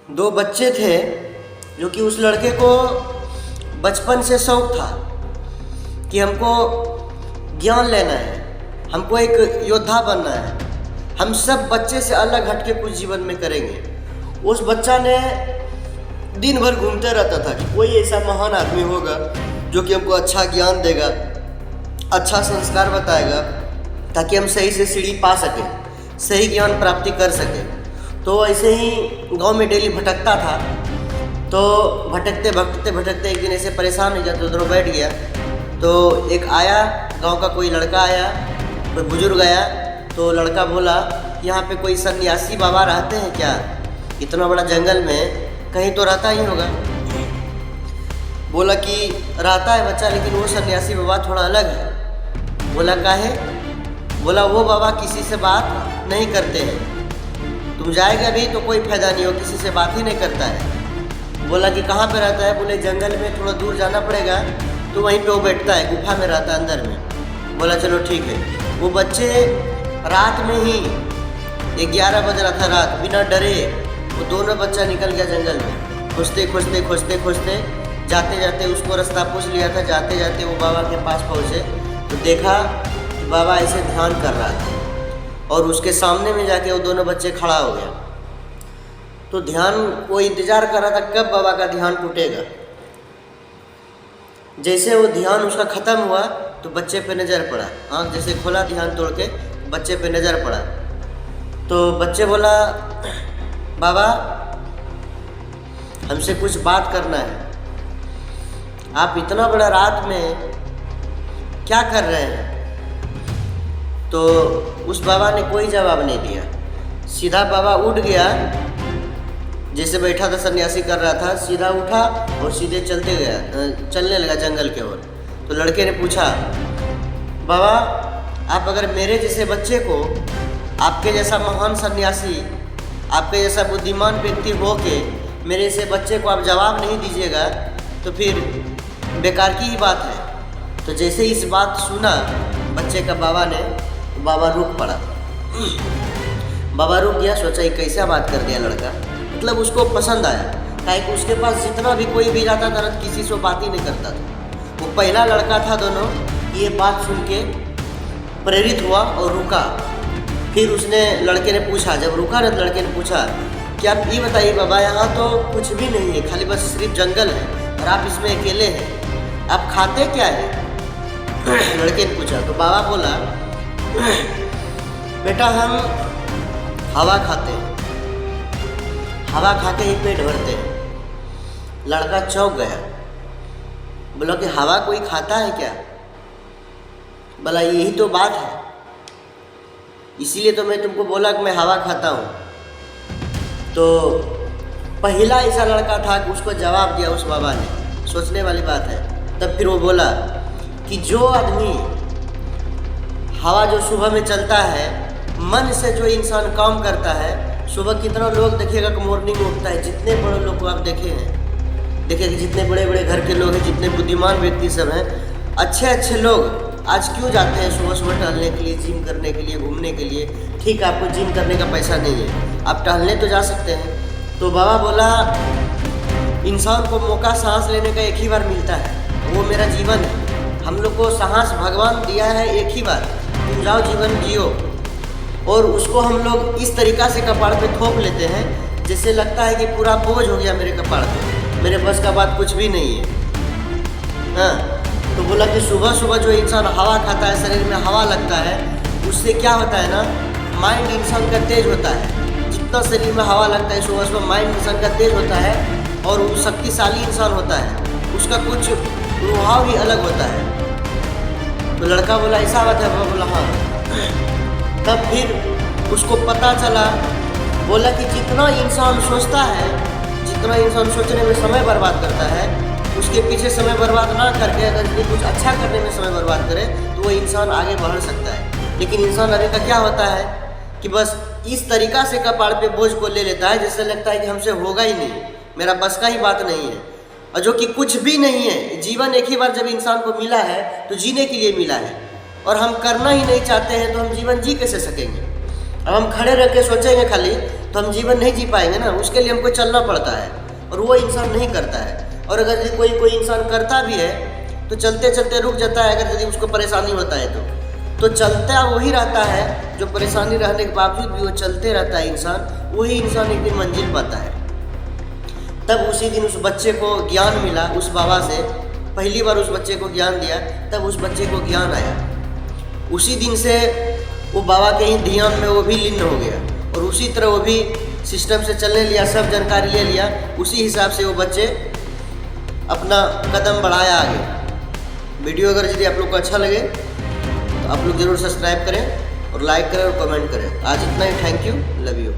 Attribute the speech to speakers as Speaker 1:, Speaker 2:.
Speaker 1: दो बच्चे थे जो कि उस लड़के को बचपन से शौक था कि हमको ज्ञान लेना है, हमको एक योद्धा बनना है, हम सब बच्चे से अलग हटके कुछ जीवन में करेंगे। उस बच्चा ने दिन भर घूमते रहता था कि कोई ऐसा महान आदमी होगा जो कि हमको अच्छा ज्ञान देगा, अच्छा संस्कार बताएगा, ताकि हम सही से सीढ़ी पा सकें, सही ज्ञान प्राप्ति कर सकें। तो ऐसे ही गांव में डेली भटकता था। तो भटकते भटकते भटकते एक दिन ऐसे परेशान हो गया तो उधर बैठ गया। तो एक आया, गांव का कोई लड़का आया, कोई बुजुर्ग आया। तो लड़का बोला, यहाँ पे कोई सन्यासी बाबा रहते हैं क्या? इतना बड़ा जंगल में कहीं तो रहता ही होगा। बोला कि रहता है बच्चा, लेकिन वो सन्यासी बाबा थोड़ा अलग है। बोला काहे? बोला वो बाबा किसी से बात नहीं करते हैं, तुम जाएगा भी तो कोई फायदा नहीं हो, किसी से बात ही नहीं करता है। बोला कि कहाँ पे रहता है? बोले जंगल में थोड़ा दूर जाना पड़ेगा, तो वहीं पे वो बैठता है, गुफा में रहता है अंदर में। बोला चलो ठीक है। वो बच्चे रात में ही 11 बज रहा था रात, बिना डरे वो दोनों बच्चा निकल गया जंगल में। खोजते खोजते खोजते खोजते जाते जाते उसको रास्ता पूछ लिया था। जाते जाते वो बाबा के पास पहुँचे तो देखा कि बाबा ऐसे ध्यान कर रहा था और उसके सामने में जाके वो दोनों बच्चे खड़ा हो गया। तो ध्यान वो इंतज़ार कर रहा था कब बाबा का ध्यान टूटेगा। जैसे वो ध्यान उसका ख़त्म हुआ तो बच्चे पे नज़र पड़ा, आँख जैसे खोला ध्यान तोड़ के, बच्चे पे नज़र पड़ा। तो बच्चे बोला, बाबा हमसे कुछ बात करना है, आप इतना बड़ा रात में क्या कर रहे हैं? तो उस बाबा ने कोई जवाब नहीं दिया। सीधा बाबा उठ गया, जैसे बैठा था सन्यासी कर रहा था, सीधा उठा और सीधे चलने लगा जंगल के ओर। तो लड़के ने पूछा, बाबा आप अगर मेरे जैसे बच्चे को, आपके जैसा महान सन्यासी, आपके जैसा बुद्धिमान व्यक्ति हो के मेरे से बच्चे को आप जवाब नहीं दीजिएगा तो फिर बेकार की ही बात है। तो जैसे इस बात सुना बच्चे का बाबा ने, तो बाबा रुक पड़ा। बाबा रुक गया, सोचा ये कैसा बात कर दिया लड़का, मतलब उसको पसंद आया। काहे कि उसके पास जितना भी कोई भी जाता था ना, किसी से बात ही नहीं करता था। वो पहला लड़का था दोनों, ये बात सुन के प्रेरित हुआ और रुका। फिर उसने लड़के ने पूछा, जब रुका ना तो लड़के ने पूछा कि आप ये बताइए बाबा, यहाँ तो कुछ भी नहीं है, खाली बस सिर्फ जंगल है और आप इसमें अकेले हैं, आप खाते क्या है? लड़के ने पूछा। तो बाबा बोला, बेटा हम हवा खाते हैं, हवा खा के ही पेट भरते हैं। लड़का चौंक गया, बोला कि हवा कोई खाता है क्या? बोला यही तो बात है, इसीलिए तो मैं तुमको बोला कि मैं हवा खाता हूँ। तो पहला ऐसा लड़का था कि उसको जवाब दिया उस बाबा ने, सोचने वाली बात है। तब फिर वो बोला कि जो आदमी हवा जो सुबह में चलता है, मन से जो इंसान काम करता है, सुबह कितना लोग देखिएगा कि मॉर्निंग में उठता है, जितने बड़े लोग को आप देखे हैं, देखिए कि जितने बड़े बड़े घर के लोग हैं, जितने बुद्धिमान व्यक्ति सब हैं, अच्छे अच्छे लोग आज क्यों जाते हैं सुबह सुबह टहलने के लिए, जिम करने के लिए, घूमने के लिए। ठीक है, आपको जिम करने का पैसा नहीं है, आप टहलने तो जा सकते हैं। तो बाबा बोला, इंसान को मौका सांस लेने का एक ही बार मिलता है, वो मेरा जीवन है। हम लोग को सांस भगवान दिया है एक ही बार, तुम जाओ जीवन जियो। और उसको हम लोग इस तरीक़ा से कपाड़ पे थोप लेते हैं जैसे लगता है कि पूरा बोझ हो गया मेरे कपाड़ पे, मेरे बस का बात कुछ भी नहीं है। हाँ, तो बोला कि सुबह सुबह जो इंसान हवा खाता है, शरीर में हवा लगता है, उससे क्या होता है ना, माइंड इंसान का तेज होता है। जितना शरीर में हवा लगता है सुबह सुबह, माइंड इंसान का तेज होता है और वो शक्तिशाली इंसान होता है, उसका कुछ प्रभाव ही अलग होता है। तो लड़का बोला ऐसा बात है? बोला हाँ। तब फिर उसको पता चला, बोला कि जितना इंसान सोचता है, जितना इंसान सोचने में समय बर्बाद करता है, उसके पीछे समय बर्बाद ना करके अगर कुछ अच्छा करने में समय बर्बाद करे तो वो इंसान आगे बढ़ सकता है। लेकिन इंसान अभी का क्या होता है कि बस इस तरीक़ा से कपाड़ पे बोझ को ले लेता है जिससे लगता है कि हमसे होगा ही नहीं, मेरा बस का ही बात नहीं है, और जो कि कुछ भी नहीं है। जीवन एक ही बार जब इंसान को मिला है तो जीने के लिए मिला है, और हम करना ही नहीं चाहते हैं तो हम जीवन जी कैसे सकेंगे? अब हम खड़े रह के सोचेंगे खाली तो हम जीवन नहीं जी पाएंगे ना, उसके लिए हमको चलना पड़ता है, और वो इंसान नहीं करता है। और अगर यदि कोई इंसान करता भी है तो चलते चलते रुक जाता है, अगर यदि उसको परेशानी होता है तो चलता वही रहता है जो परेशानी रहने के बावजूद भी वो चलते रहता है इंसान, वही इंसान एक दिन मंजिल पाता है। तब उसी दिन उस बच्चे को ज्ञान मिला, उस बाबा से पहली बार उस बच्चे को ज्ञान दिया, तब उस बच्चे को ज्ञान आया। उसी दिन से वो बाबा के ही ध्यान में वो भी लीन हो गया, और उसी तरह वो भी सिस्टम से चलने लिया, सब जानकारी ले लिया, उसी हिसाब से वो बच्चे अपना कदम बढ़ाया आगे। वीडियो अगर यदि आप लोग को अच्छा लगे तो आप लोग ज़रूर सब्सक्राइब करें और लाइक करें और कमेंट करें। आज इतना ही, थैंक यू, लव यू।